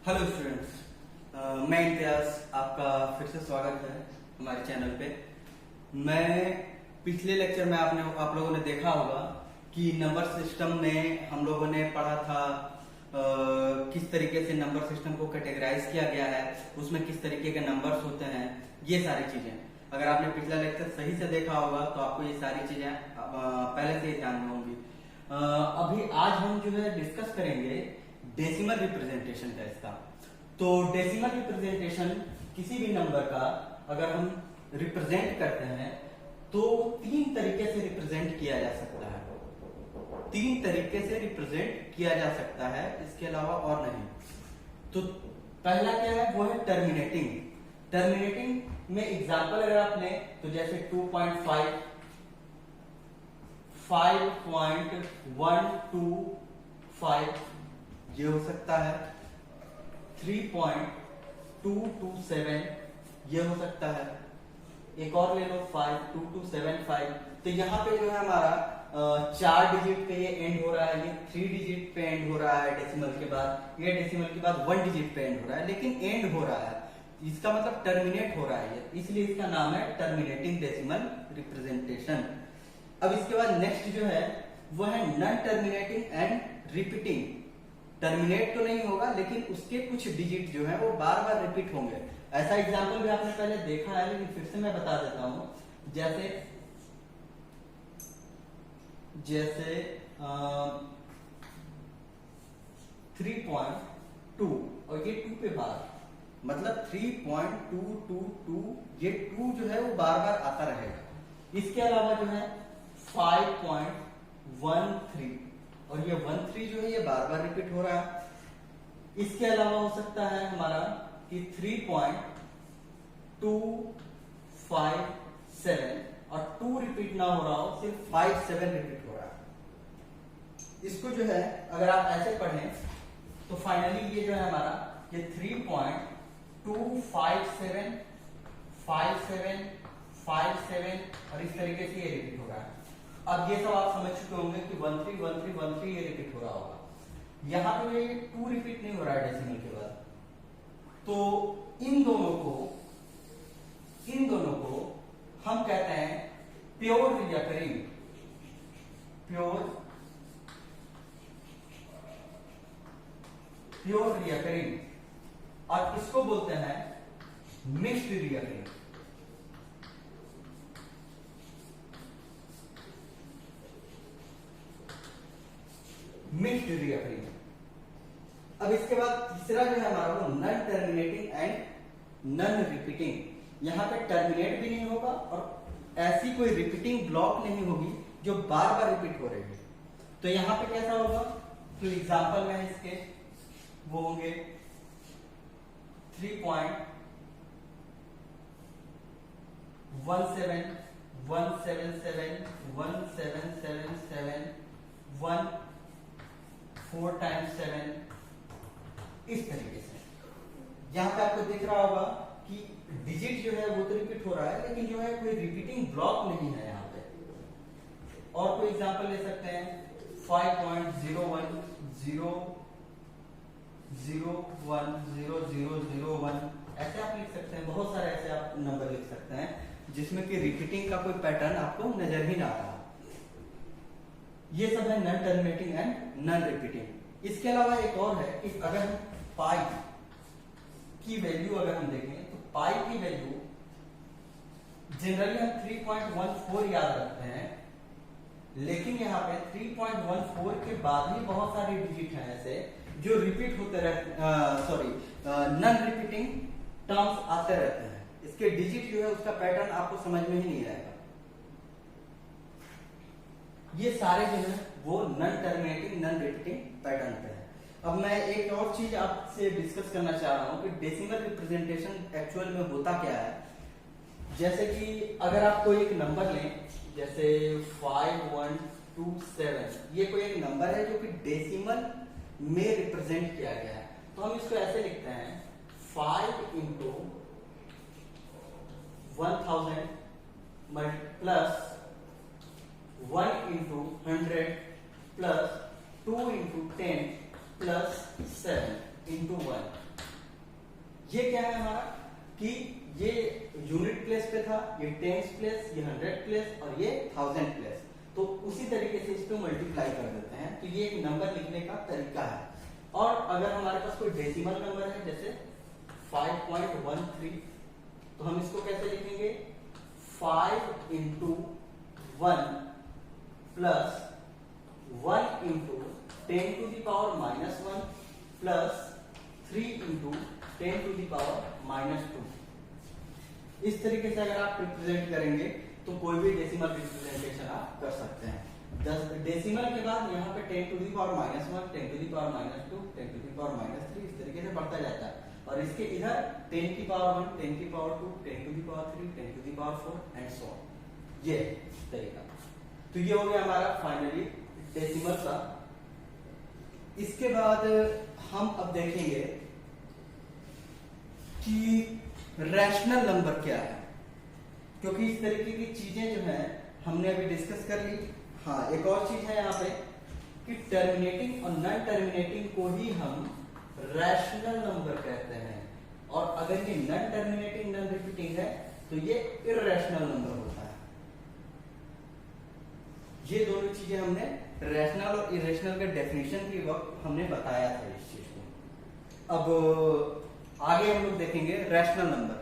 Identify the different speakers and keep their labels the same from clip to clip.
Speaker 1: Hello students, मैं इम्तियाज, आपका फिर से स्वागत है हमारे चैनल पे। मैं पिछले लेक्चर में आप लोगों ने देखा होगा कि नंबर सिस्टम में हम लोगों ने पढ़ा था किस तरीके से नंबर सिस्टम को कैटेगराइज किया गया है, उसमें किस तरीके के नंबर्स होते हैं, ये सारी चीजें। अगर आपने पिछला लेक्चर सही से देखा होगा तो आपको ये सारी चीजें पहले से ही ध्यान में होंगी। अभी आज हम जो है डिस्कस करेंगे डेसिमल रिप्रेजेंटेशन का इसका। तो डेसिमल रिप्रेजेंटेशन किसी भी नंबर का अगर हम रिप्रेजेंट करते हैं तो तीन तरीके से रिप्रेजेंट किया जा सकता है। तीन तरीके से रिप्रेजेंट किया जा सकता है, इसके अलावा और नहीं। तो पहला क्या है, वो है टर्मिनेटिंग। टर्मिनेटिंग में एग्जांपल अगर आप लें तो जैसे 2.5, 5.125 ये हो सकता है, 3.227 ये हो सकता है, एक और ले लो 52275। तो यहाँ पे जो है हमारा 4 डिजिट पे ये एंड हो रहा है, ये 3 डिजिट पे एंड हो रहा है डेसिमल के बाद, ये डेसिमल के बाद 1 डिजिट पे एंड हो रहा है, लेकिन एंड हो रहा है, इसका मतलब टर्मिनेट हो रहा है ये, इसलिए इसका नाम है टर्मिनेटिंग डेसिमल रिप्रेजेंटेशन। अब इसके बाद नेक्स्ट जो है वो है non terminating and repeating. Terminate तो नहीं होगा लेकिन उसके कुछ डिजिट जो है वो बार बार रिपीट होंगे। ऐसा एग्जांपल भी आपने पहले देखा है, लेकिन फिर से मैं बता देता हूं। जैसे 3.2 और ये 2 पे बार, मतलब 3.222, ये 2 जो है वो बार बार आता रहेगा। इसके अलावा जो है 5.13 और ये 13 जो है ये बार बार रिपीट हो रहा है। इसके अलावा हो सकता है हमारा कि 3.257 और 2 रिपीट ना हो रहा हो, सिर्फ 57 रिपीट हो रहा है। इसको जो है अगर आप ऐसे पढ़ें तो फाइनली ये जो है हमारा ये 3.257, 57, 57 और इस तरीके से ये रिपीट हो रहा है। अब ये सब आप समझ चुके होंगे कि 13 ये रिपीट हो रहा होगा। यहां पे ये 2 रिपीट नहीं हो रहा है डेसिमल के बाद। तो इन दोनों को हम कहते हैं प्योर रिकरिंग। प्योर रिकरिंग, और इसको बोलते हैं मिक्स्ड रिकरिंग। Mixed recurring. अब इसके बाद तीसरा जो है हमारा वो non terminating and non repeating. यहां पे टर्मिनेट भी नहीं होगा और ऐसी कोई रिपीटिंग ब्लॉक नहीं होगी जो बार बार रिपीट हो रही है। तो यहां पे कैसा होगा, तो एग्जांपल में इसके वो होंगे 4 times 7, इस तरीके से। यहां पे आपको दिख रहा होगा कि डिजिट जो है वो तो रिपीट हो रहा है, लेकिन जो है कोई रिपीटिंग ब्लॉक नहीं है यहां पे। और कोई एग्जांपल ले सकते हैं 5.0100100001, ऐसे आप लिख सकते हैं। बहुत सारे ऐसे आप नंबर लिख सकते हैं जिसमें कि रिपीटिंग का कोई पैटर्न आपको नजर ही ना आ रहा। ये सब है non terminating and non repeating. इसके अलावा एक और है कि अगर हम पाई की वैल्यू अगर हम देखें तो पाई की वैल्यू जनरली हम 3.14 याद रखते हैं, लेकिन यहाँ पे 3.14 के बाद भी बहुत सारे डिजिट हैं ऐसे जो रिपीट होते रहते, नॉन रिपीटिंग टर्म्स आते रहते हैं। इसके डिजिट जो है उसका पैटर्न आपको समझ में ही नहीं आएगा। ये सारे जो है वो non terminating non repeating pattern पे है। अब मैं एक और चीज आपसे डिस्कस करना चाह रहा हूं कि डेसिमल रिप्रेजेंटेशन एक्चुअल में होता क्या है। जैसे कि अगर आप कोई एक नंबर लें, जैसे 5127, ये कोई एक नंबर है जो कि डेसिमल में रिप्रेजेंट किया गया है, तो हम इसको ऐसे लिखते हैं 5 into 1000 plus 1 into 100 plus 2 into 10 plus 7 into 1। ये क्या है हमारा कि ये यूनिट प्लेस पे था, ये टेंस प्लेस, ये 100 प्लेस और ये 1000 प्लेस। तो उसी तरीके से इसको मल्टीप्लाई कर देते हैं। तो ये एक नंबर लिखने का तरीका है। और अगर हमारे पास कोई डेसिमल नंबर है जैसे 5.13, तो हम इसको कैसे लिखेंगे? 5 into 1 plus 1 into 10 to the power -1 plus 3 into 10 to the power -2। इस तरीके से अगर आप रिप्रेजेंट करेंगे तो कोई भी डेसिमल रिप्रेजेंटेशन आप कर सकते हैं। 10 डेसिमल के बाद यहाँ पे 10 to the power -1, 10 to the power -2, 10 to the power -3 इस तरीके से बढ़ता जाता है। और इसके इधर 10 की पावर 1, 10 की power 2, 10 to the power 3, 10 to the power 4 and so on. ये तरीका। तो ये हो गया हमारा फाइनली डेसिमल का। इसके बाद हम अब देखेंगे कि रैशनल नंबर क्या है, क्योंकि इस तरीके की चीजें जो है हमने अभी डिस्कस कर ली। हाँ, एक और चीज है यहाँ पे कि टर्मिनेटिंग और नॉन टर्मिनेटिंग को ही हम रैशनल नंबर कहते हैं, और अगर ये नॉन टर्मिनेटिंग नॉन रिपीटिंग है तो ये इररेशनल नंबर होता है। ये दोनों चीजें हमने रैशनल और इरेशनल के डेफिनेशन के वक्त हमने बताया था इस चीज को। अब आगे हम लोग देखेंगे रैशनल नंबर।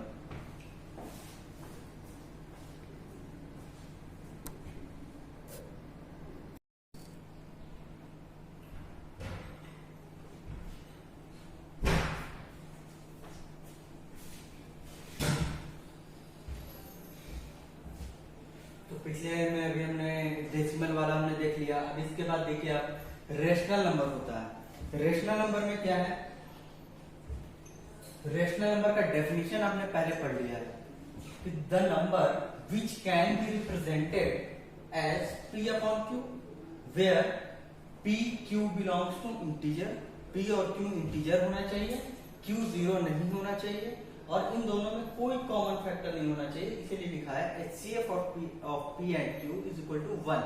Speaker 1: तो पिछले में अभी हमने डेसिमल वाला हमने देख लिया। अब इसके बाद देखिए आप रेशनल नंबर होता है। रेशनल नंबर में क्या है? रेशनल नंबर का डेफिनेशन आपने पहले पढ़ लिया है कि the number which can be represented as p upon q, where p q belongs to integer. p और q इंटीजर होना चाहिए, q 0 नहीं होना चाहिए, और इन दोनों में कोई कॉमन फैक्टर नहीं होना चाहिए। इसीलिए लिखा है HCF of p and q is equal to 1।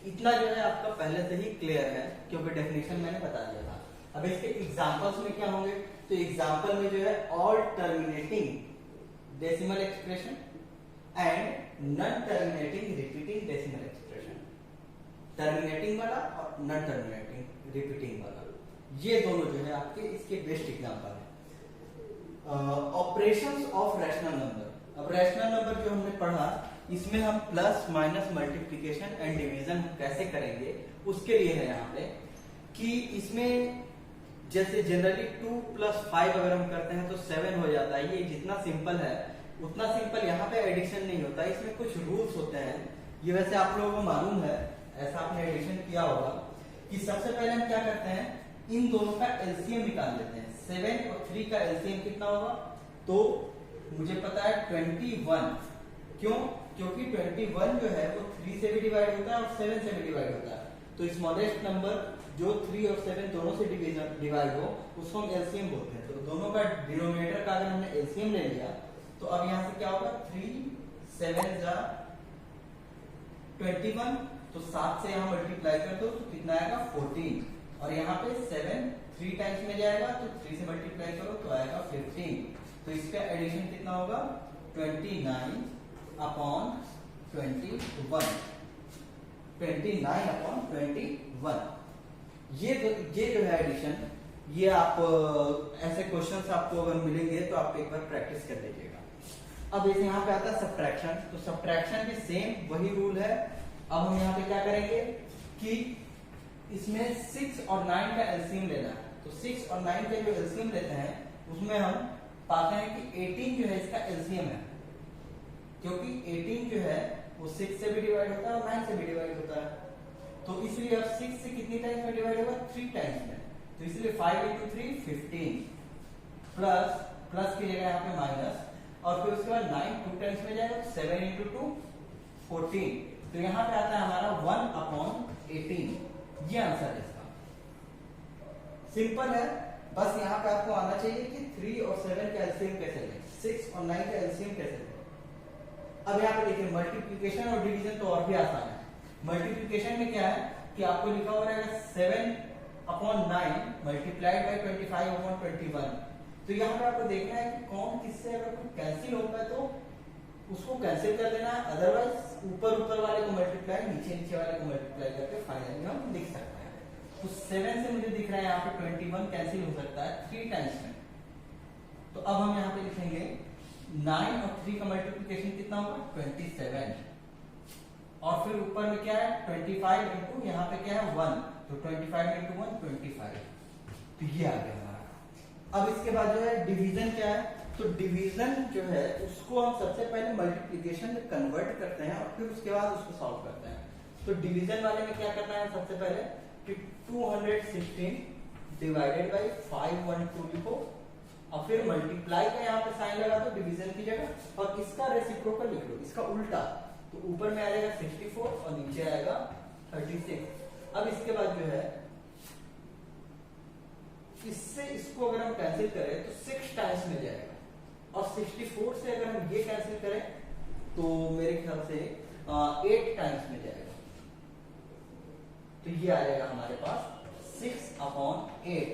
Speaker 1: इतना जो है आपका पहले से ही क्लियर है, क्योंकि डेफिनेशन मैंने बता दिया था। अब इसके एग्जांपल्स में क्या होंगे? तो एग्जांपल में जो है all terminating decimal expression and non terminating repeating decimal expression. Terminating वाला और नॉन टर्मिनेटिंग रिपीटिंग वाला, ये दोनों जो है आपके इसके बेस्ट एग्जांपल है। Operations of rational number. अब रैशनल नंबर जो हमने पढ़ा, इसमें हम plus minus multiplication and division कैसे करेंगे उसके लिए है यहाँ पे कि इसमें जैसे जनरली 2 + 5 अगर हम करते हैं तो 7 हो जाता है। ये जितना सिंपल है उतना सिंपल यहाँ पे एडिशन नहीं होता, इसमें कुछ रूल्स होते हैं। ये वैसे आप लोगों को मालूम है, ऐसा आपने एडिशन किया होगा कि सबसे पहले हम क्या करते हैं, इन दोनों का एलसीएम निकाल लेते हैं। 7 और 3 का एलसीएम कितना होगा? तो मुझे पता है 21। क्यों? क्योंकि 21 जो है वो 3 से भी डिवाइड होता है और 7 से भी डिवाइड होता है। तो स्मॉलेस्ट नंबर जो 3 और 7 दोनों से डिवाइड हो उसको हम एलसीएम बोलते हैं। तो दोनों का डिनोमिनेटर का अगर हमने एलसीएम ले लिया तो अब यहाँ से क्या होगा? 3 7 जा 21, तो 7 से यहाँ मल्टीप्लाई कर दो तो कितना आएगा? 14। और यहाँ पे 7 3 टाइम्स में जाएगा तो 3 से मल्टीप्लाई करो तो आएगा 15। तो इसका एडिशन कितना होगा? 29 अपॉन 21। 29 अपॉन 21। ये जो है एडिशन, ये आप ऐसे क्वेश्चंस आपको अगर मिलेंगे तो आप एक बार प्रैक्टिस कर लीजिएगा। अब इसे यहाँ पे आता है सब्ट्रैक्शन। तो सब्ट्रैक्शन भी सेम वही रूल है। अब हम यहाँ पे क्या करेंगे कि इसमें 6 और 9 का एलसीएम लेना है। तो 6 और 9 का जो एलसीएम लेते हैं उसमें हम पाते हैं कि 18 जो है इसका एलसीएम है, क्योंकि 18 जो है वो 6 से भी डिवाइड होता है और 9 से भी डिवाइड होता है। तो इसलिए अब 6 से कितनी टाइम्स में डिवाइड होगा? 3 टाइम्स में। तो इसलिए 5 × 3 15 प्लस की जगह यहाँ पे माइनस, और फिर उसके बाद 9 2 टाइम्स में जाएगा तो 7 × 2 14। तो यहाँ पे आता है हमारा 1/18। ये आंसर है इसका। सिंपल है, बस यहाँ पे आपको आना चाहिए कि 3 और 7 का एलसीएम कैसे लें, 6 और 9 का एलसीएम कैसे लें। अब यहाँ पे देखिए मल्टीप्लिकेशन और डिवीजन तो और भी आसान है। मल्टीप्लिकेशन में क्या है कि आपको लिखा हुआ रहेगा 7/9 मल्टीप्लाइड बाय 25/21। तो यहाँ पे आपको देखना है कि कौन किससे अगर कोई कैंसिल होता है तो उसको कैंसिल कर देना है, अदरवाइज ऊपर ऊपर वाले को मल्टीप्लाई, नीचे नीचे वाले को मल्टीप्लाई करके फाइनली हम लिख सकते हैं। तो 7 से मुझे दिख रहा है यहाँ पे 21 कैंसिल हो सकता है 3 टाइम्स में। तो अब हम यहाँ पे लिखेंगे 9 और 3 का मल्टीप्लिकेशन कितना होगा 27, और फिर ऊपर में क्या है 25 इंटू यहाँ पे क्या है 1, तो 25 इंटू 1 25। तो ये आ गया हमारा। अब इसके बाद जो है डिवीजन क्या है, तो डिवीजन जो है उसको हम सबसे पहले मल्टीप्लिकेशन में कन्वर्ट करते हैं और फिर उसके बाद उसको सॉल्व करते हैं। तो डिवीजन वाले में क्या करना है सबसे पहले कि 216 डिवाइडेड बाई 512 लिखो और फिर मल्टीप्लाई का यहाँ पे साइन लगा दो डिवीजन की जगह, और इसका रेसिप्रोकल लिख लो, इसका उल्टा। तो ऊपर में आ जाएगा 64 और नीचे आएगा 36। अब इसके बाद जो है इससे इसको अगर हम कैंसिल करें तो 6 टाइम्स मिल जाएगा, और 64 से अगर हम ये कैंसिल करें तो मेरे ख्याल से 8 टाइम्स मिल जाएगा। तो ये आ जाएगा हमारे पास 6/8,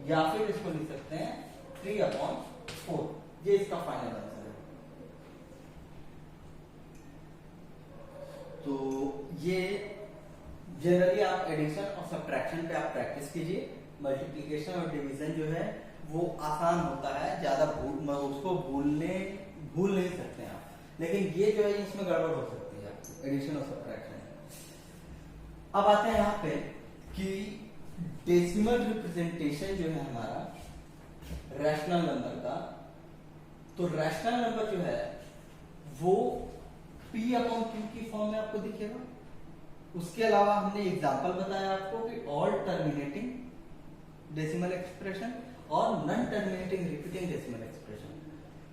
Speaker 1: या फिर इसको लिख सकते हैं 3/4। ये इसका फाइनल आंसर है। तो ये जनरली आप एडिशन और सब्ट्रैक्शन पे आप प्रैक्टिस कीजिए। मल्टीप्लिकेशन और डिवीजन जो है वो आसान होता है, ज्यादा उसको भूल नहीं सकते आप, लेकिन ये जो है इसमें गड़बड़ हो सकती है एडिशन और सब्ट्रैक्शन। अब आते हैं यहाँ पे कि डेसिमल रिप्रेजेंटेशन जो है हमारा रैशनल नंबर का, तो रैशनल नंबर जो है वो P/Q की फॉर्म में आपको दिखेगा। उसके अलावा हमने एग्जांपल बताया आपको कि ऑल टर्मिनेटिंग डेसिमल एक्सप्रेशन और non terminating repeating decimal expression.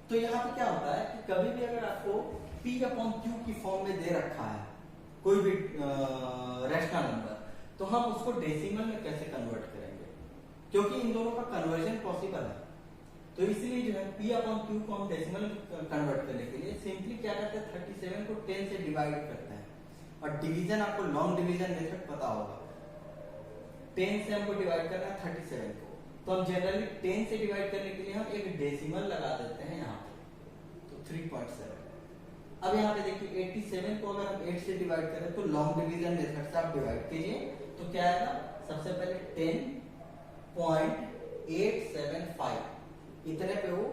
Speaker 1: तो यहाँ पे क्या होता है कि कभी भी अगर आपको P/Q की फॉर्म में दे रखा है कोई भी रैशनल नंबर, तो हम उसको डेसिमल में कैसे कन्वर्ट करेंगे, क्योंकि इन दोनों का कन्वर्जन पॉसिबल है। तो इसलिए जो है P/Q को हम डेसिमल कन्वर्ट करने के लिए सिंपली क्या करते हैं 37 को 10 से डिवाइड करते हैं, और डिवीजन आपको लॉन्ग डिवीजन मेथड पता होगा। 10 से हमको डिवाइड करना है 37 को, तो हम जनरली 10 से डिवाइड करने के लिए हम एक डेसिमल लगा देते हैं यहाँ पे, तो 3.7। अब यहाँ पे देखिए 87 को अगर हम 8 से डिवाइड करें तो लॉन्ग डिवीजन मेथड से आप डिवाइड कीजिए, तो क्या आएगा सबसे पहले 10.875 इतने पे वो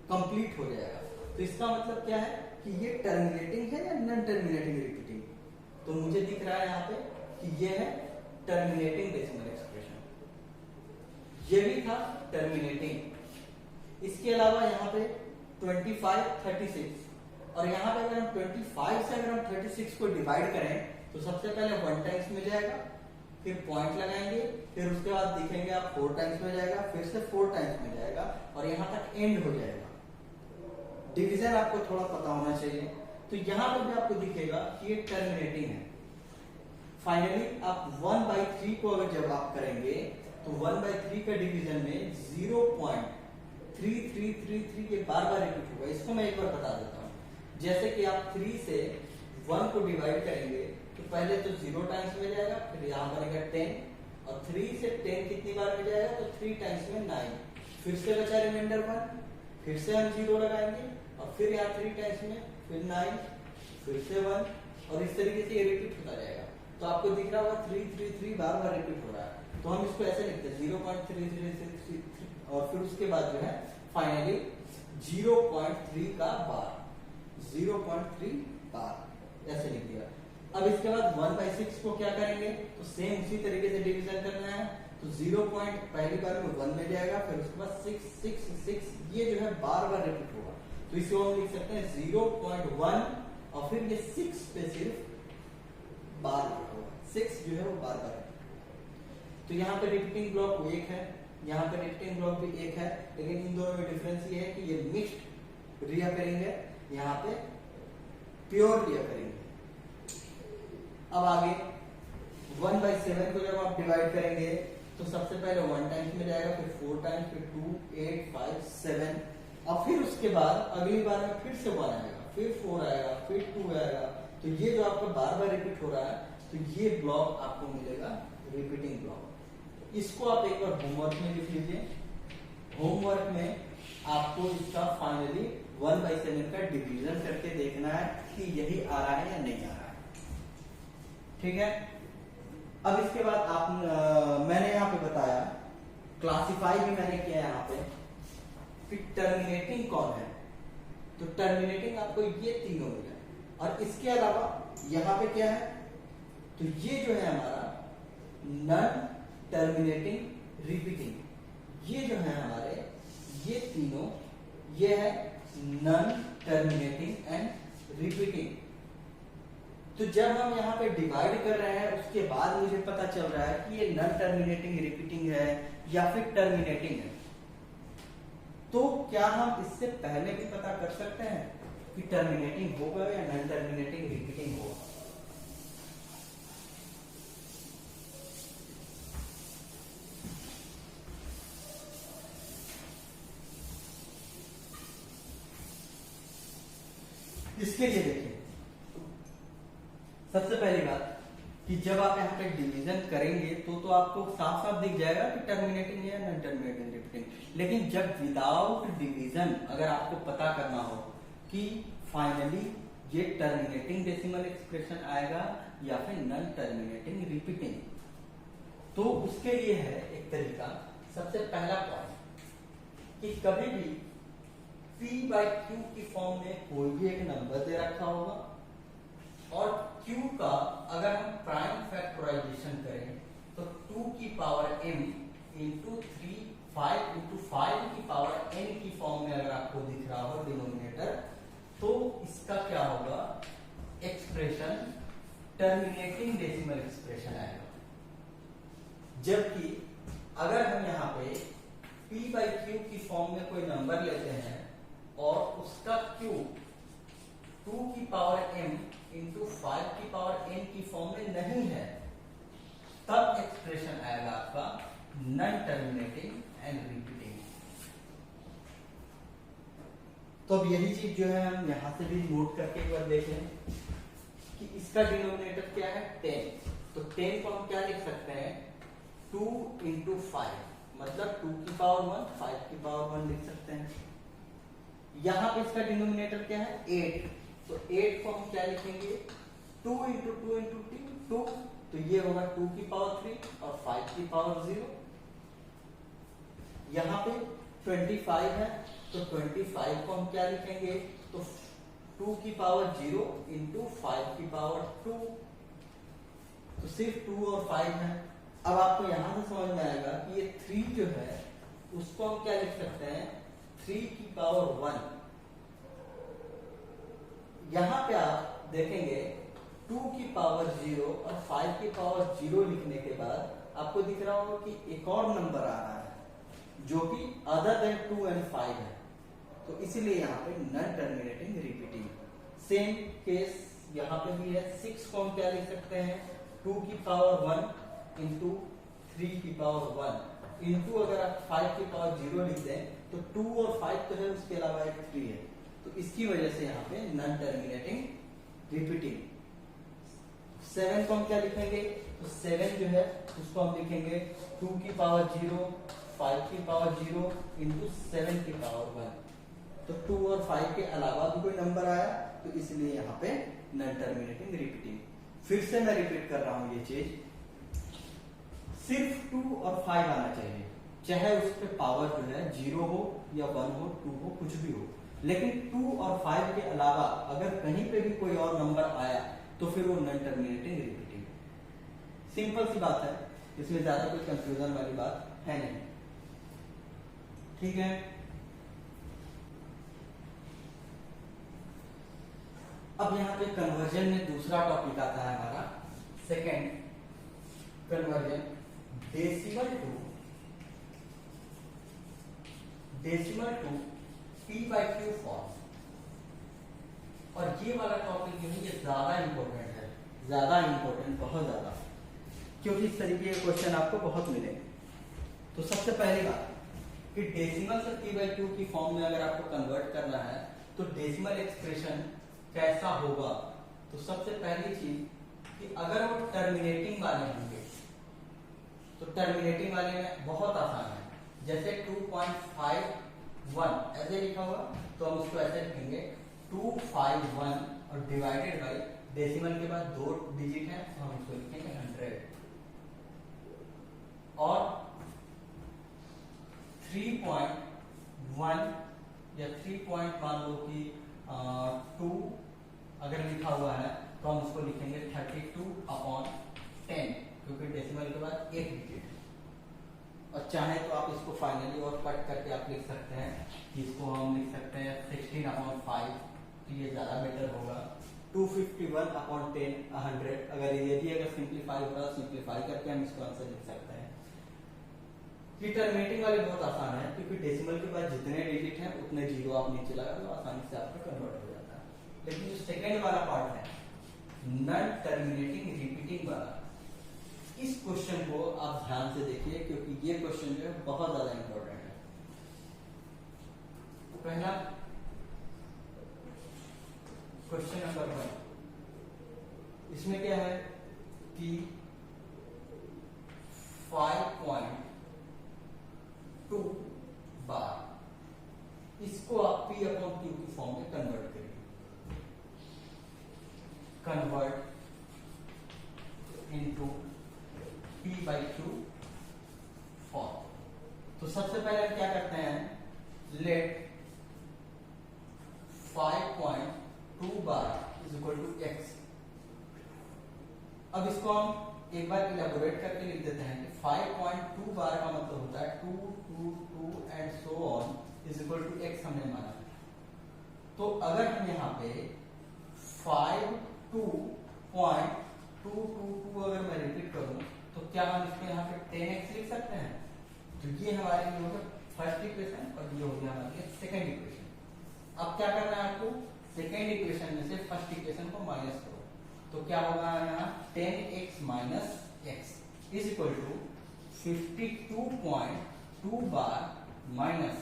Speaker 1: कंप्लीट हो जाएगा। तो इसका मतलब क्या है कि ये टर्मिनेटिंग है या नॉन टर्मिनेटिंग रिपीटिंग। तो मुझे दिख रहा है यहाँ पे कि ये है टर्मिनेटिंग डेसिमल एक्सप्रेशन, ये भी था टर्मिनेटिंग। इसके अलावा यहाँ पे 25, 36, और यहाँ पे अगर हम 25 से अगर हम 36 को डिवाइड करें तो सबसे पहले 1 टाइम्स में जाएगा, फिर पॉइंट लगाएंगे, फिर उसके बाद दिखेंगे आप 4 टाइम्स में जाएगा, फिर से 4 टाइम्स में जाएगा, और यहाँ तक एंड हो जाएगा। डिवीजन आपको थोड़ा पता होना चाहिए। तो यहाँ पर भी आपको दिखेगा कि ये टर्मिनेटिंग है। फाइनली आप 1/3 को अगर जब आप करेंगे तो 1/3 का डिवीजन में 0.3333 के बार बार रिपीट होगा। इसको मैं एक बार बता देता हूँ। जैसे कि आप 3 से 1 को डिवाइड करेंगे तो पहले तो 0 टाइम्स में जाएगा, फिर यहाँ बनेगा 10, और 3 से 10 कितनी बार में जाएगा तो 3 टाइम्स में 9, फिर से बचा रिमाइंडर 1, फिर से हम 0 लगाएंगे, और फिर यहाँ 3 टाइम्स में, फिर 9, फिर से 1, और इस तरीके से ये रिपीट होता जाएगा। तो आपको दिख रहा होगा 333 बार बार रिपीट हो रहा है। तो हम इसको ऐसे लिखते हैं 0.3333, और फिर उसके बाद जो है फाइनली 0.3 का बार, 0.3 बार ऐसे लिख दिया। अब इसके बाद 1/6 को क्या करेंगे तो सेम उसी तरीके से डिवीजन करना है। तो 0. पहली बार में 1 में जाएगा, फिर उसके बाद 6, 6, 6, ये जो है बार बार रिपीट होगा। तो इसको हम लिख सकते हैं 0.1, और फिर ये 6 पे सिर्फ बार होगा, 6 जो है वो बार बार। तो यहाँ पे रिपीटिंग ब्लॉक 1 है, यहाँ पे रिपीटिंग ब्लॉक भी 1 है, लेकिन इन दोनों में डिफरेंस ये है कि ये मिक्स्ड रिअकरिंग है, यहाँ पे प्योर रिअकरिंग है। अब आगे 1/7 को जब आप डिवाइड करेंगे तो सबसे पहले 1 टाइम्स में जाएगा, फिर 4 टाइम्स, फिर 2, 8, 5, 7, और फिर उसके बाद अगली बार में फिर से 1 आएगा, फिर 4 आएगा, फिर 2 आएगा। तो ये जो आपका बार बार रिपीट हो रहा है, तो ये ब्लॉक आपको मिलेगा रिपीटिंग ब्लॉक। इसको आप एक बार होमवर्क में लिख लीजिए। होमवर्क में आपको इसका फाइनली 1/7 का डिवीजन करके देखना है कि यही आ रहा है या नहीं आ रहा है। ठीक है, अब इसके बाद मैंने यहाँ पे बताया, क्लासिफाई भी मैंने किया यहाँ पे, फिर टर्मिनेटिंग कौन है, तो टर्मिनेटिंग आपको ये तीनों मिला, और इसके अलावा यहाँ पे क्या है, तो ये जो है हमारा नॉन टर्मिनेटिंग रिपीटिंग, ये जो है हमारे ये तीनों, ये है नॉन टर्मिनेटिंग एंड रिपीटिंग। तो जब हम यहाँ पे डिवाइड कर रहे हैं उसके बाद मुझे पता चल रहा है कि ये नॉन टर्मिनेटिंग रिपीटिंग है या फिर टर्मिनेटिंग है, तो क्या हम इससे पहले भी पता कर सकते हैं कि टर्मिनेटिंग होगा या नॉन टर्मिनेटिंग रिपीटिंग होगा? इसके लिए देखिए, सबसे पहली बात कि जब आप यहाँ पे डिवीजन करेंगे तो आपको साफ साफ दिख जाएगा कि टर्मिनेटिंग है या नॉन टर्मिनेटिंग रिपीटिंग। लेकिन जब विदाउट डिवीजन अगर आपको पता करना हो कि फाइनली ये टर्मिनेटिंग डेसिमल एक्सप्रेशन आएगा या फिर नॉन टर्मिनेटिंग रिपीटिंग, तो उसके लिए है एक तरीका। सबसे पहला पॉइंट कि कभी भी P/Q की फॉर्म में कोई भी एक नंबर दे रखा होगा, और Q का अगर हम प्राइम फैक्टराइजेशन करें तो 2 की पावर m इंटू 3 5 इंटू 5 की पावर n की फॉर्म में अगर आपको दिख रहा हो डिनोमिनेटर, तो इसका क्या होगा, एक्सप्रेशन टर्मिनेटिंग डेसिमल एक्सप्रेशन आएगा। जबकि अगर हम यहाँ पे P/Q की फॉर्म में कोई नंबर लेते हैं और उसका Q 2 की पावर m इंटू 5 की पावर n की फॉर्म में नहीं है, तब एक्सप्रेशन आएगा आपका नॉन टर्मिनेटिंग एंड रिपीटिंग। तो अब यही चीज जो है हम यहां से भी नोट करके एक बार देख लें कि इसका डिनोमिनेटर क्या है 10, तो 10 को हम क्या लिख सकते हैं 2 इंटू 5, मतलब 2 की पावर 1 5 की पावर 1 लिख सकते हैं। यहां पे इसका डिनोमिनेटर क्या है 8, तो 8 को हम क्या लिखेंगे 2 इंटू 2 इंटू 2, तो ये होगा 2 की पावर 3 और 5 की पावर 0। यहाँ पे 25 है, तो 25 को हम क्या लिखेंगे, तो 2 की पावर 0 इंटू 5 की पावर 2, तो सिर्फ 2 और 5 है। अब आपको यहां से समझ में आएगा कि ये 3 जो है उसको हम क्या लिख सकते हैं 3 की पावर 1। यहां पे आप देखेंगे 2 की पावर 0 और 5 की पावर 0 लिखने के बाद आपको दिख रहा होगा कि एक और नंबर आ रहा है जो कि अदर देन 2 एंड 5 है, तो इसीलिए यहाँ पे non terminating repeating. Same case यहाँ पे भी है, 6 को हम क्या लिख सकते हैं 2 की पावर 1 इंटू 3 की पावर 1 इंटू अगर आप 5 की पावर 0 लिख दें तो 2 और 5 तो है, उसके अलावा एक 3 है, तो इसकी वजह से यहाँ पे नॉन टर्मिनेटिंग रिपीटिंग। 7 को हम क्या लिखेंगे, तो 7 जो है उसको हम लिखेंगे 2 की पावर 0 5 की पावर 0 इंटू 7 की पावर 1, तो 2 और 5 के अलावा भी कोई नंबर आया, तो इसलिए यहाँ पे नॉन टर्मिनेटिंग रिपीटिंग। फिर से मैं रिपीट कर रहा हूं ये चीज, सिर्फ 2 और 5 आना चाहिए, चाहे उस पे पावर जो है 0 हो या 1 हो 2 हो कुछ भी हो, लेकिन 2 और 5 के अलावा अगर कहीं पे भी कोई और नंबर आया तो फिर वो नॉन टर्मिनेटिंग रिपीटिंग। सिंपल सी बात है, इसमें ज्यादा कोई कंफ्यूजन वाली बात है नहीं। ठीक है, अब यहाँ पे कन्वर्जन में दूसरा टॉपिक आता है हमारा second, conversion decimal to P/Q form. और ये वाला टॉपिक जो है ये ज्यादा इंपॉर्टेंट है, ज्यादा इंपॉर्टेंट, बहुत ज्यादा, क्योंकि इस तरीके के क्वेश्चन आपको बहुत मिले। तो सबसे पहली बात कि डेसिमल से P/Q की फॉर्म में अगर आपको कन्वर्ट करना है तो डेसिमल एक्सप्रेशन कैसा होगा, तो सबसे पहली चीज कि अगर वो टर्मिनेटिंग वाले होंगे तो टर्मिनेटिंग वाले में बहुत आसान है, जैसे 2.51 ऐसे लिखा हुआ तो हम उसको ऐसे लिखेंगे 251 और डिवाइडेड बाई डेसिमल के बाद 2 डिजिट है तो हम उसको लिखेंगे 100 और 3.1 या 3 मान लो कि 2 अगर लिखा हुआ है तो हम उसको लिखेंगे 32/10 क्योंकि डेसिमल के बाद एक डिजिट है। और चाहे तो आप इसको फाइनली और कट करके आप लिख सकते हैं, इसको हम लिख सकते हैं 16/5 तो ये ज्यादा बेटर होगा। 251/10 100 अगर ये भी अगर सिंप्लीफाई होगा सिंप्लीफाई करके हम इसको आंसर लिख सकते हैं। ये टर्मिनेटिंग वाले बहुत आसान है क्योंकि डेसिमल के बाद जितने डिजिट हैं उतने जीरो आप नीचे लगा दो आसानी से आपका कन्वर्ट हो जाता है। लेकिन जो सेकेंड वाला पार्ट है नॉन टर्मिनेटिंग रिपीटिंग वाला, इस क्वेश्चन को आप ध्यान से देखिए क्योंकि ये क्वेश्चन जो है बहुत ज्यादा इंपॉर्टेंट है। पहला क्वेश्चन नंबर 1, इसमें क्या है कि 5.2 बार इसको आप P/Q की फॉर्म में कन्वर्ट करिए। Convert into P/Q form. तो सबसे पहले हम क्या करते हैं, let 5.2 bar is equal to x। अब इसको हम एक बार इलेबोरेट करके लिख देते हैं कि 5.2 बार का मतलब होता है 2 2 2 and so on is equal to x हमने माना। तो अगर हम यहाँ पे 5.2.222 अगर मैं रिपीट करूं तो क्या हम इसको यहाँ पे 10x लिख सकते हैं? तो ये हमारे लिए होगा फर्स्ट इक्वेशन और ये हो गया हमारे लिए सेकेंड इक्वेशन। अब क्या करना है आपको, सेकेंड इक्वेशन में से फर्स्ट इक्वेशन को माइनस करो तो क्या होगा यहाँ 10x minus x is equal to 52.2 bar minus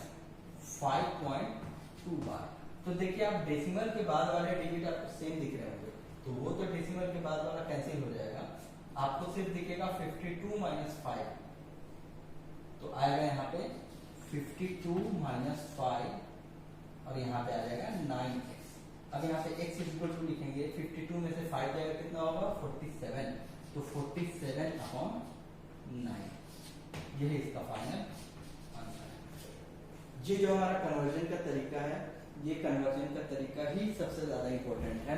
Speaker 1: 5.2 bar. तो देखिए आप डेसिमल के बाद वाले डिजिट आपको सेम दिख रहे होंगे तो वो तो डेसिमल के बाद वाला कैंसिल हो जाएगा, आपको सिर्फ दिखेगा 52 माइनस 5 तो आएगा यहाँ पे 52 माइनस 5 और यहाँ पे आ जाएगा 9x। अब यहाँ पे x इज इक्वल टू लिखेंगे 52 में से 5 जाएगा कितना होगा 47 तो 47/9 यही इसका फाइनल आंसर है। ये जो हमारा कन्वर्जन का तरीका है ये कन्वर्जन का तरीका ही सबसे ज्यादा इंपॉर्टेंट है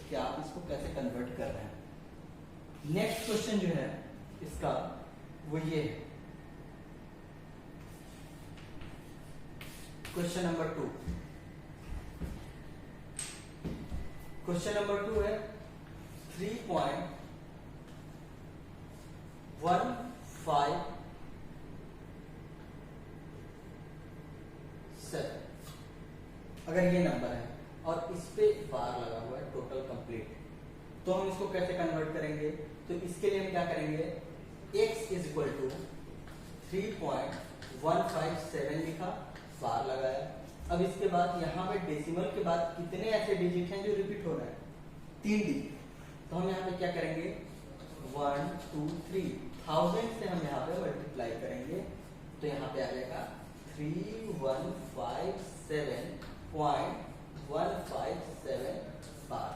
Speaker 1: कि आप इसको कैसे कन्वर्ट कर रहे हैं। नेक्स्ट क्वेश्चन जो है इसका वो ये है, क्वेश्चन नंबर 2। क्वेश्चन नंबर 2 है 3.157 अगर ये नंबर है और इस पे बार लगा हुआ है टोटल कंप्लीट तो हम इसको कैसे कन्वर्ट करेंगे? तो इसके लिए हम क्या करेंगे, x इज इक्वल टू 3.157 लिखा, बार लगाया। अब इसके बाद यहाँ पे डेसिमल के बाद कितने ऐसे डिजिट हैं जो रिपीट हो रहे हैं, 3 डिजिट। तो हम यहाँ पे क्या करेंगे 1 2 3 1000 से हम यहाँ पे मल्टीप्लाई करेंगे तो यहाँ पे आ जाएगा 3157.157 बार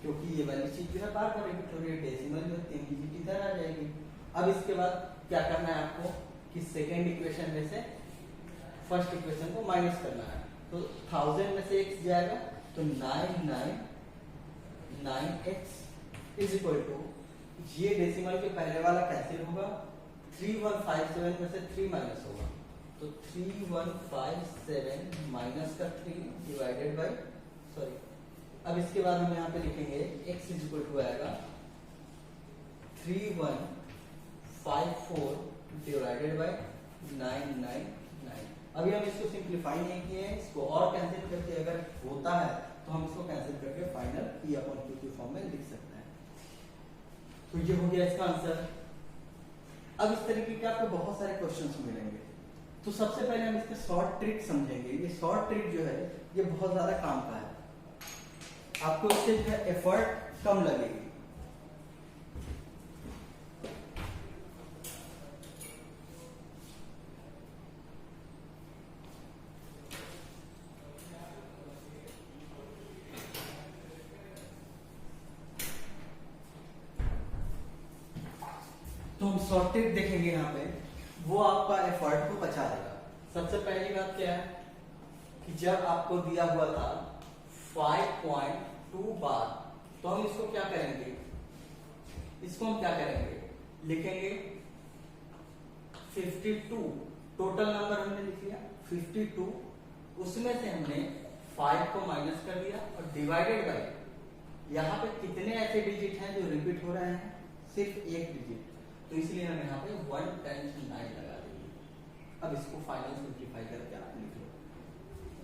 Speaker 1: क्योंकि ये वाली चीज जो है बार बार रिपीट हो रही है, डेसिमल में 3 डिजिट इधर आ जाएगी। अब इसके बाद क्या करना है आपको कि सेकेंड इक्वेशन में से फर्स्ट इक्वेशन को माइनस करना है तो 1000 में से x जाएगा तो 999x इज इक्वल टू ये डेसिमल के पहले वाला कैंसिल होगा 3157 में से 3 माइनस होगा तो 3157 माइनस का 3 डिवाइडेड बाई सॉरी। अब इसके बाद हम यहाँ पे लिखेंगे x इज इक्वल टू आएगा 3154 डिवाइडेड बाई 999। अभी हम इसको सिंप्लीफाई नहीं किए हैं, इसको और कैंसिल करके अगर होता है तो हम इसको कैंसिल करके फाइनल P/Q की फॉर्म में लिख सकते हैं। तो ये हो गया इसका आंसर। अब इस तरीके के आपको बहुत सारे क्वेश्चंस मिलेंगे तो सबसे पहले हम इसका शॉर्ट ट्रिक समझेंगे। ये शॉर्ट ट्रिक जो है ये बहुत ज्यादा काम का है, आपको इससे जो है एफर्ट कम लगेगी। तो हम शॉर्ट ट्रिक देखेंगे यहाँ पे, वो आपका एफर्ट को बचा देगा। सबसे पहली बात क्या है कि जब आपको दिया हुआ था 5.2 बार, तो हम इसको क्या करेंगे, इसको हम क्या करेंगे, लिखेंगे 52। टोटल नंबर हमने लिख लिया 52, उसमें से हमने 5 को माइनस कर दिया और डिवाइडेड बाय, यहाँ पे कितने ऐसे डिजिट हैं जो रिपीट हो रहे हैं, सिर्फ एक डिजिट, तो इसलिए हम यहाँ पे 1 टाइम्स 9 लगा देंगे। अब इसको फाइनल सिंप्लीफाई करके आप लिख लो।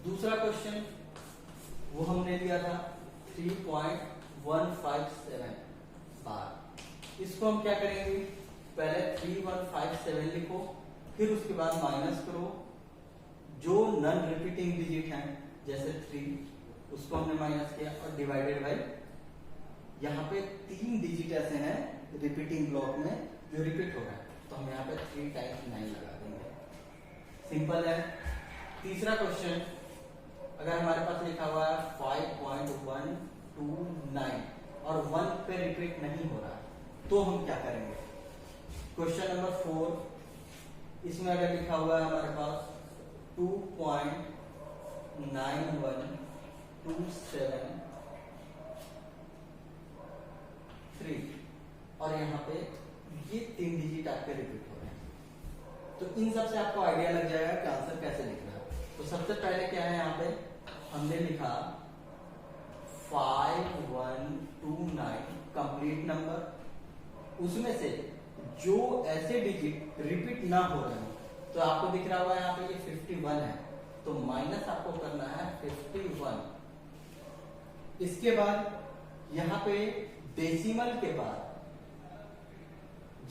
Speaker 1: दूसरा क्वेश्चन वो हमने लिया था 3.157 बार। इसको हम क्या करेंगे, पहले 3157 लिखो, फिर उसके बाद माइनस करो जो नॉन रिपीटिंग डिजिट हैं जैसे 3, उसको हमने माइनस किया और डिवाइडेड बाय, यहाँ पे 3 डिजिट ऐसे हैं रिपीटिंग ब्लॉक में जो रिपीट हो रहा है, तो हम यहाँ पे 3 टाइम्स 9 लगा देंगे। सिंपल है। तीसरा क्वेश्चन, अगर हमारे पास लिखा हुआ है 5.129 और 1 पे रिपीट नहीं हो रहा, तो हम क्या करेंगे। क्वेश्चन नंबर 4, इसमें अगर लिखा हुआ है हमारे पास 2.9127 और यहाँ पे ये 3 डिजिट आपके रिपीट हो रहे हैं, तो इन सब से आपको आइडिया लग जाएगा कि आंसर कैसे लिखना है। तो सबसे पहले क्या है, यहाँ पे हमने लिखा 5129 कंप्लीट नंबर, उसमें से जो ऐसे डिजिट रिपीट ना हो रहे हो, तो आपको दिख रहा होगा यहाँ पे ये 51 है, तो माइनस आपको करना है 51। इसके बाद यहाँ पे डेसिमल के बाद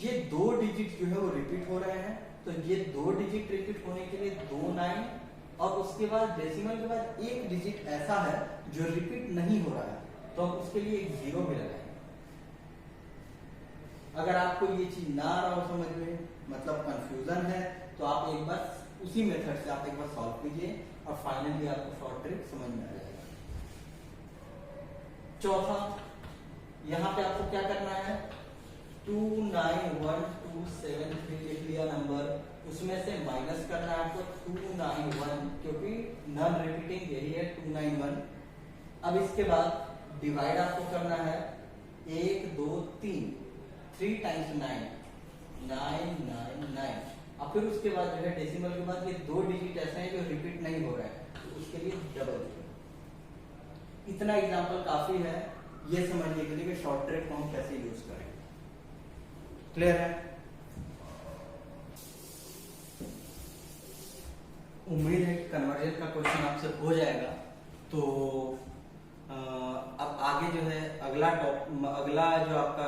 Speaker 1: ये 2 डिजिट जो है वो रिपीट हो रहे हैं, तो ये 2 डिजिट रिपीट होने के लिए 2 9, और उसके बाद डेसिमल के बाद एक डिजिट ऐसा है जो रिपीट नहीं हो रहा है, तो हम उसके लिए एक 0 भी लगाएंगे। अगर आपको ये चीज ना आ रहा हो समझ में, मतलब कंफ्यूजन है, तो आप एक बार उसी मेथड से आप एक बार सॉल्व कीजिए और फाइनली आपको शॉर्ट ट्रिक समझ में आ जाएगा। चौथा, यहाँ पे आपको क्या करना है, 291273 लिख लिया नंबर, उसमें से माइनस करना है आपको 291, क्योंकि नॉन रिपीटिंग यही है 291। अब इसके बाद डिवाइड आपको करना है 1 2 3 टाइम्स 9 999, और फिर उसके बाद जो है डेसिमल के बाद ये 2 डिजिट ऐसे हैं जो रिपीट नहीं हो रहे हैं, तो उसके लिए डबल 0। इतना एग्जांपल काफी है ये समझने के लिए कि शॉर्ट ट्रिक को हम कैसे यूज करें। क्लियर है? उम्मीद है कि कन्वर्जन का क्वेश्चन आपसे हो जाएगा। तो अब आगे जो है अगला जो आपका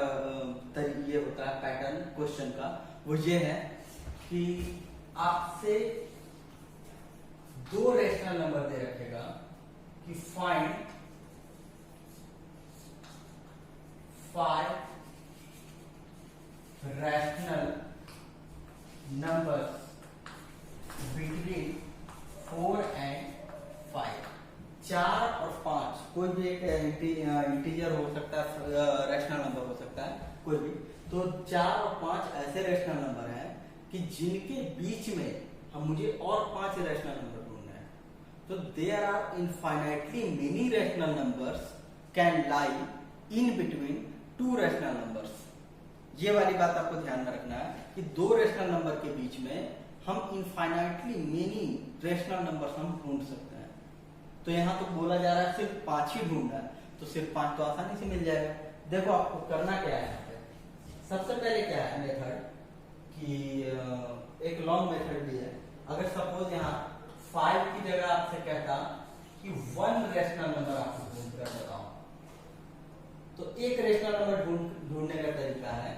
Speaker 1: ये होता है पैटर्न क्वेश्चन का, वो ये है कि आपसे 2 रैशनल नंबर दे रखेगा कि find 5 rational numbers between 4 and 5। 4 और 5 कोई भी एक इंटीजर हो सकता है, रैशनल नंबर हो सकता है कोई भी। तो 4 और 5 ऐसे रैशनल नंबर हैं कि जिनके बीच में हम मुझे और 5 रैशनल नंबर ढूंढना है। तो there are infinitely many rational numbers can lie in between 2 rational numbers. ये वाली बात आपको ध्यान में रखना है कि 2 रैशनल नंबर के बीच में हम इनफाइनाइटली मेनी रैशनल नंबर्स हम ढूंढ सकते हैं। तो यहाँ तो बोला जा रहा है सिर्फ 5 ही ढूंढना है, तो सिर्फ 5 तो आसानी से मिल जाएगा। देखो आपको करना क्या है, यहाँ पे सबसे पहले क्या है मेथड कि एक लॉन्ग मेथड भी है। अगर सपोज यहाँ 5 की जगह आपसे कहता कि 1 रैशनल नंबर आपको ढूंढ कर बताओ, तो एक रैशनल नंबर ढूंढने का तरीका है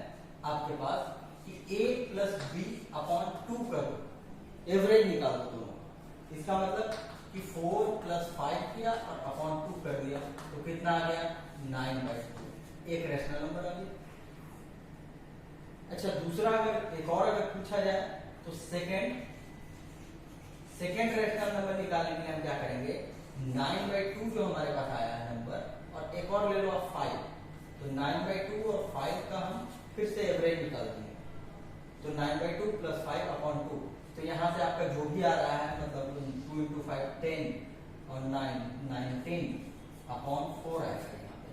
Speaker 1: आपके पास कि a प्लस बी अपॉन 2 करो, एवरेज निकाल दो दोनों। इसका मतलब कि 4 प्लस 5 किया और अपॉन 2 कर दिया, तो कितना आ गया 9/2, एक रैशनल नंबर आ गया। अच्छा, दूसरा एक और अगर पूछा जाए तो सेकेंड रैशनल नंबर निकालने के लिए हम क्या करेंगे, 9/2 जो हमारे पास आया है नंबर, और एक और ले लो आप 5, तो 9/2 और 5 का हम फिर से एवरेज निकाल देंगे। तो 9/2 प्लस 5/2। तो यहाँ से आपका जो भी आ रहा है मतलब 2 इंटू 5 10 और 9/10/4 आएगा यहाँ पे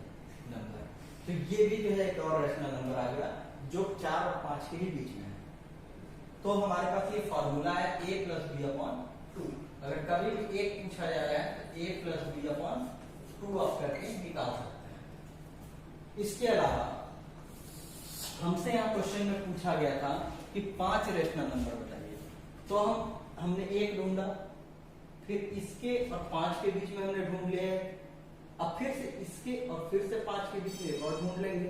Speaker 1: नंबर। तो ये भी जो है एक और रैशनल नंबर आ गया जो 4 और 5 के ही बीच में है। तो हमारे पास ये फॉर्मूला है a प्लस बी अपॉन 2। अगर कभी भी एक पूछा जा रहा है तो a प्लस बी अपॉन 2 आप करके निकाल सकते हैं। इसके अलावा हमसे यहाँ क्वेश्चन में पूछा गया था कि 5 रैशनल नंबर बताइए। तो हमने एक ढूंढा, फिर इसके और 5 के बीच में हमने ढूंढ लिया। अब फिर से इसके और फिर से 5 के बीच में एक और ढूंढ लेंगे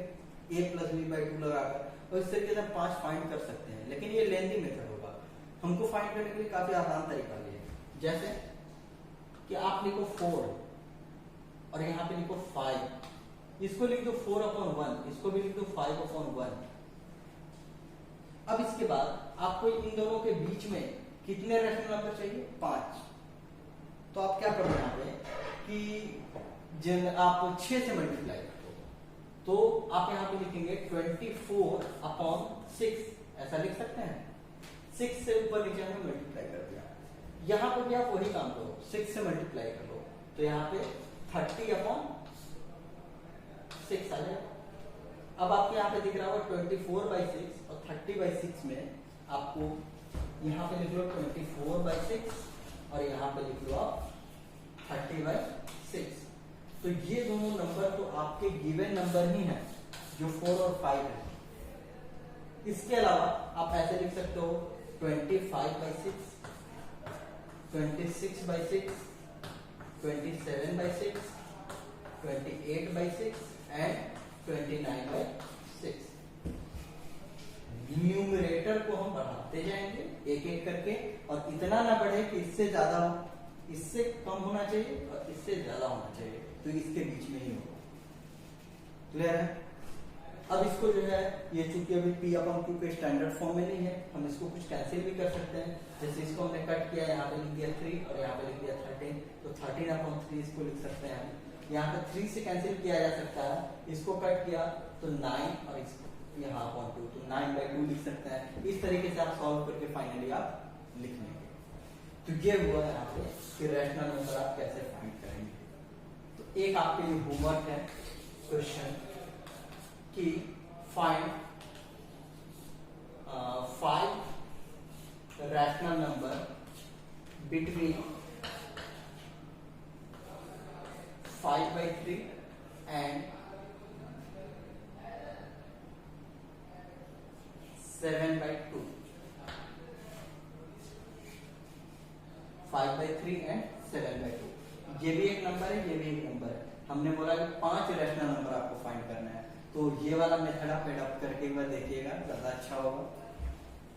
Speaker 1: a प्लस बी बाई 2 लगाकर, और इस तरीके से 5 फाइंड कर सकते हैं। लेकिन ये लेंथी मेथड होगा, हमको फाइंड करने के लिए काफी आसान तरीका है। जैसे कि आप लिखो 4 और यहाँ पे लिखो 5, इसको लिख दो 4/1, इसको भी लिख दो 5/1। अब इसके बाद आपको इन दोनों के बीच में कितने रैशनल नंबर चाहिए? 5। तो आप क्या करो यहाँ पे कि जिन आप 6 से मल्टीप्लाई करो, तो आप यहाँ पे लिखेंगे 24/6, ऐसा लिख सकते हैं। 6 से ऊपर नीचे में मल्टीप्लाई कर दिया। यहाँ पे भी आप वही काम करो, 6 से मल्टीप्लाई करो, तो यहाँ पे 30/6 आ जाएगा। अब आपको यहाँ पे दिख रहा होगा 24/6 और 30/6 में आपको यहाँ पे लिख लो 24/6 और यहाँ पे लिख लो आप 30/6। तो ये दोनों नंबर तो आपके गिवन नंबर ही हैं जो 4 और 5 है। इसके अलावा आप ऐसे लिख सकते हो 25/6, 26/6, 27/6, 28/6 एंड 29/6। न्यूमरेटर को हम बढ़ाते जाएंगे एक एक करके, और इतना ना बढ़े कि इससे ज्यादा हो, इससे कम होना चाहिए और इससे ज्यादा होना चाहिए, तो इसके बीच में ही होगा। क्लियर है? अब इसको जो है ये चूंकि अभी p/q के स्टैंडर्ड फॉर्म में नहीं है, हम इसको कुछ कैंसिल भी कर सकते हैं। जैसे इसको हमने कट किया, यहाँ पे लिख दिया 3 और यहाँ पे लिख दिया 13, तो 13/3 इसको लिख सकते हैं। यहाँ पे 3 से कैंसिल किया जा सकता है, इसको कट किया तो 9 और इसको यहाँ अपॉन 2, तो 9/2 लिख सकते हैं। इस तरीके से आप सॉल्व करके फाइनली आप लिख लेंगे। तो ये हुआ यहाँ पे कि रैशनल नंबर आप कैसे फाइंड करेंगे। तो एक आपके लिए होमवर्क है क्वेश्चन कि find 5 rational number between 5/3 and 7/2। 5/3 and 7/2, ये भी एक नंबर है, ये भी एक नंबर है। हमने बोला कि 5 रैशनल नंबर आपको फाइंड करना है, तो ये वाला मेथड आप एडॉप्ट करके एक बार देखिएगा, ज्यादा अच्छा होगा।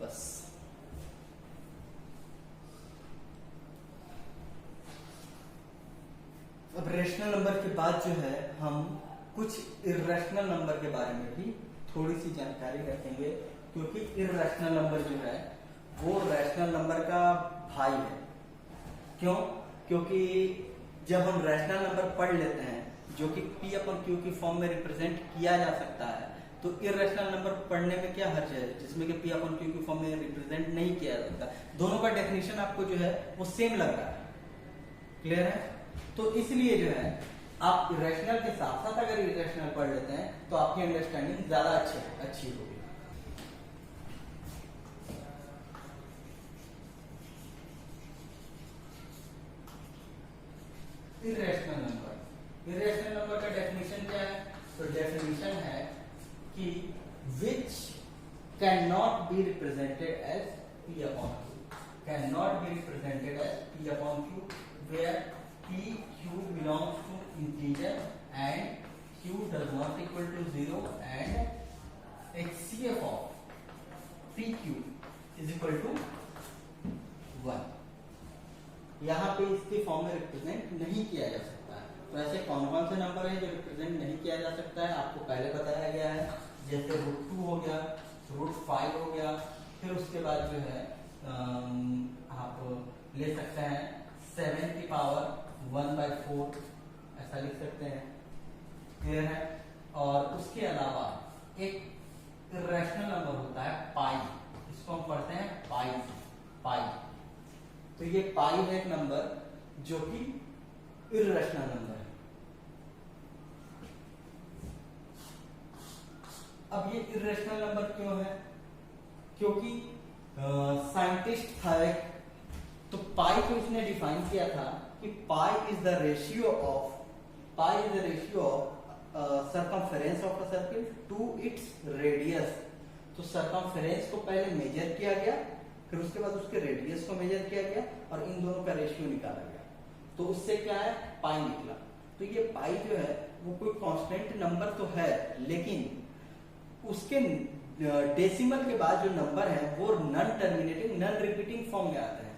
Speaker 1: बस अब रैशनल नंबर के बाद जो है हम कुछ इर्रेशनल नंबर के बारे में भी थोड़ी सी जानकारी रखेंगे, क्योंकि इर्रेशनल नंबर जो है वो रैशनल नंबर का भाई है। क्यों? क्योंकि जब हम रैशनल नंबर पढ़ लेते हैं जो कि p/q की फॉर्म में रिप्रेजेंट किया जा सकता है, तो इर्रेशनल नंबर पढ़ने में क्या हर्ज है जिसमें कि p/q की फॉर्म में रिप्रेजेंट नहीं किया जा सकता। दोनों का डेफिनेशन आपको जो है वो सेम लग रहा है। क्लियर है? तो इसलिए जो है आप इरेशनल के साथ साथ अगर इरेशनल पढ़ लेते हैं तो आपकी अंडरस्टैंडिंग ज्यादा अच्छी होगी। इरेशनल नंबर का डेफिनेशन क्या है? तो डेफिनेशन है कि which can not be represented as p/q, can not be represented as p/q where p/q belongs to integer and q does not equal to 0 and HCF of p/q is equal to 1। यहाँ पे इसके form में represent नहीं किया जा सकता है। तो ऐसे कौन कौन से नंबर है जो रिप्रेजेंट नहीं किया जा सकता है आपको पहले बताया गया है। जैसे √2 हो गया, √5 हो गया, फिर उसके बाद जो है आप ले सकते हैं 7 की पावर 1/4, ऐसा लिख सकते हैं। क्लियर है? और उसके अलावा एक रैशनल नंबर होता है पाई, इसको हम पढ़ते हैं पाई। पाई, तो ये पाई है एक नंबर जो कि इर्रेशनल नंबर है। अब ये इर्रेशनल नंबर क्यों है? क्योंकि साइंटिस्ट था एक, तो पाई को इसने डिफाइन किया था कि pi is the ratio of circumference of a circle to its radius. तो सर्कमफेरेंस को पहले मेजर किया गया, फिर उसके बाद उसके रेडियस को मेजर किया गया और इन दोनों का रेशियो निकाला गया, तो उससे क्या है, पाई निकला। तो ये पाई जो है वो कोई कांस्टेंट नंबर तो है, लेकिन उसके डेसिमल के बाद जो नंबर है वो non terminating non repeating form में आते हैं,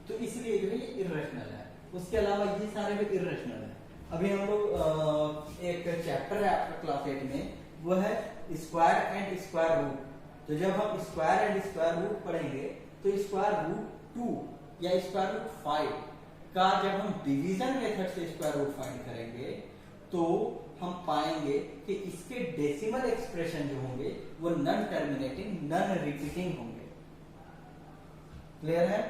Speaker 1: तो इसलिए जो है ये इर्रेशनल है। उसके अलावा ये सारे भी इर्रेशनल है। अभी हम लोग एक चैप्टर है आपका क्लास 8 में, वो है स्क्वायर एंड स्क्वायर रूट। तो जब हम स्क्वायर एंड स्क्वायर रूट पढ़ेंगे तो स्क्वायर रूट 2 या स्क्वायर रूट 5 का जब हम डिवीजन मेथड से स्क्वायर रूट फाइंड करेंगे तो हम पाएंगे कि इसके डेसिमल एक्सप्रेशन जो होंगे वो नॉन टर्मिनेटिंग नॉन रिपीटिंग होंगे। क्लियर है?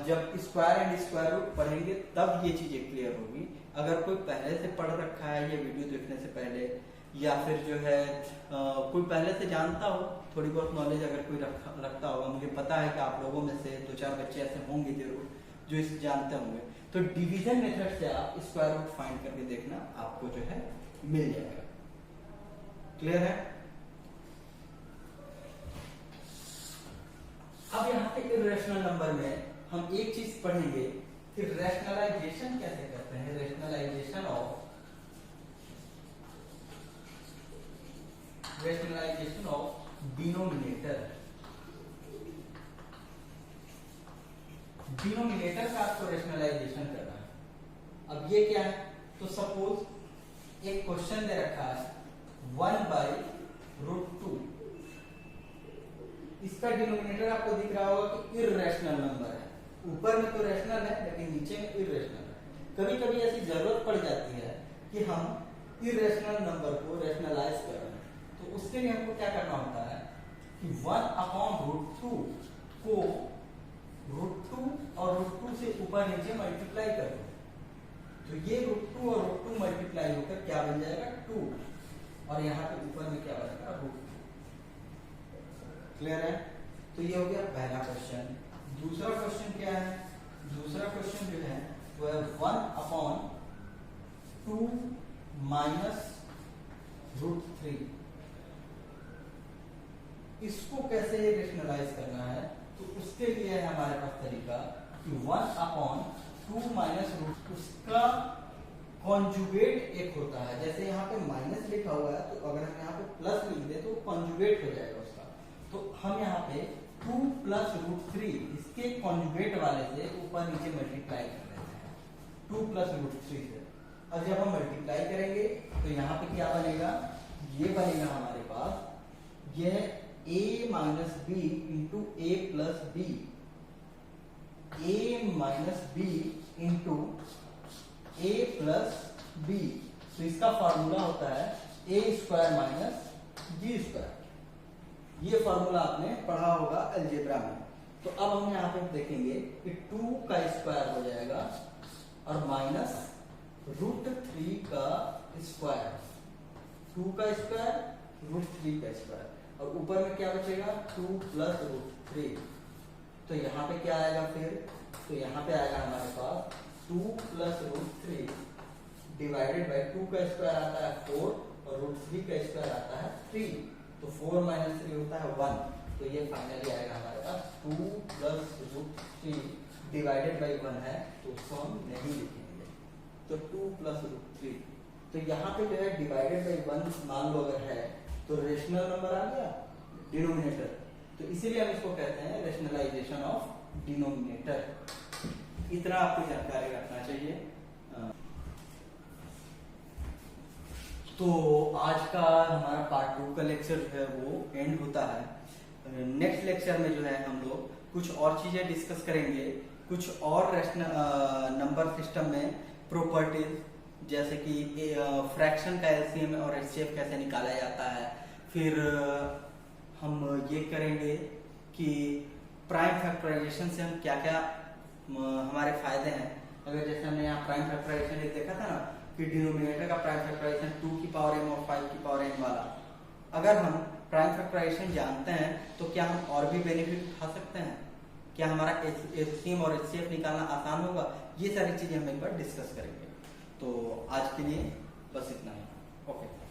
Speaker 1: जब स्क्वायर एंड स्क्वायर रूट पढ़ेंगे तब ये चीजें क्लियर होगी। अगर कोई पहले से पढ़ रखा है ये वीडियो देखने से पहले, या फिर जो है कोई पहले से जानता हो, थोड़ी बहुत नॉलेज अगर कोई रखता होगा, मुझे पता है कि आप लोगों में से 2-4 बच्चे ऐसे होंगे जरूर जो इसे जानते होंगे, तो डिवीजन मेथड से आप स्क्वायर रूट फाइंड करके देखना, आपको जो है मिल जाएगा। क्लियर है? अब यहाँ पे इर्रेशनल नंबर में हम एक चीज पढ़ेंगे कि रैशनलाइजेशन कैसे करते हैं। Rationalisation of denominator. डिनोमिनेटर का आपको रैशनलाइजेशन करना है। अब ये क्या है, तो सपोज एक क्वेश्चन दे रखा है 1/√2। इसका डिनोमिनेटर आपको दिख रहा होगा कि इर्रेशनल नंबर है। ऊपर में तो रैशनल है लेकिन नीचे में इर्रेशनल है। कभी कभी ऐसी जरूरत पड़ जाती है कि हम इर्रेशनल नंबर को रैशनलाइज कर रहे हैं, तो उसके लिए हमको क्या करना होता है कि 1/√2 को √2 और √2 से ऊपर नीचे मल्टीप्लाई कर दो, तो ये √2 और √2 मल्टीप्लाई होकर क्या बन जाएगा 2, और यहाँ पे ऊपर में क्या बनेगा √2। क्लियर है? तो ये हो गया पहला क्वेश्चन। दूसरा क्वेश्चन क्या है? दूसरा क्वेश्चन जो है वो है 1/2 - √3। इसको कैसे रैशनलाइज करना है, तो उसके लिए है हमारे पास तरीका कि 1/2 - उसका कॉन्जुगेट एक होता है। जैसे यहाँ पे माइनस लिखा हुआ है, तो अगर हम यहाँ पे प्लस लिख दे तो कॉन्जुगेट हो जाएगा उसका। तो हम यहाँ पे 2 + √3 इसके कॉन्जुगेट वाले से ऊपर नीचे मल्टीप्लाई कर देते हैं 2 + √3 से। और जब हम मल्टीप्लाई करेंगे तो यहाँ पे क्या बनेगा, ये बनेगा हमारे पास ये a - b × a + b, a - b × a + b। तो इसका फार्मूला होता है a² - b²। ये फार्मूला आपने पढ़ा होगा अलजेब्रा में। तो अब हम यहाँ पे देखेंगे कि 2 का स्क्वायर हो जाएगा और माइनस √3 का स्क्वायर, 2 का स्क्वायर √3 का स्क्वायर, और ऊपर में क्या बचेगा 2 + √3। तो यहाँ पे क्या आएगा फिर, तो यहाँ पे आएगा हमारे पास 2 + √3 डिवाइडेड बाई 2 का स्क्वायर आता है 4 और √3 का स्क्वायर आता है 3, तो 4 - 3 होता है 1। तो ये फाइनली आएगा हमारे पास 2 + √3 डिवाइडेड बाई 1 है, तो उसको हम नहीं लिखेंगे, तो 2 + √3। तो यहाँ पे जो है डिवाइडेड बाई 1 मान लो अगर है तो रेशनल नंबर आ गया डिनोमिनेटर, तो इसीलिए हम इसको कहते हैं रैशनलाइजेशन ऑफ डिनोमिनेटर। इतना आपको जानकारी रखना चाहिए। तो आज का हमारा पार्ट 2 का लेक्चर जो है वो एंड होता है। नेक्स्ट लेक्चर में जो है हम लोग कुछ और चीजें डिस्कस करेंगे, कुछ और नंबर सिस्टम में प्रॉपर्टीज, जैसे कि फ्रैक्शन का एलसीएम और एचसीएफ कैसे निकाला जाता है। फिर हम ये करेंगे कि प्राइम फैक्टराइजेशन से हम क्या क्या हमारे फायदे हैं। अगर जैसे हमने यहाँ प्राइम फैक्टराइजेशन देखा था ना कि डिनोमिनेटर का प्राइम फैक्टराइजेशन 2 की पावर m और 5 की पावर n वाला, अगर हम प्राइम फैक्टराइजेशन जानते हैं तो क्या हम और भी बेनिफिट उठा सकते हैं? क्या हमारा एचसीएम और एचसीएफ निकालना आसान होगा? ये सारी चीजें हम एक बार डिस्कस करेंगे। तो आज के लिए बस इतना ही। ओके।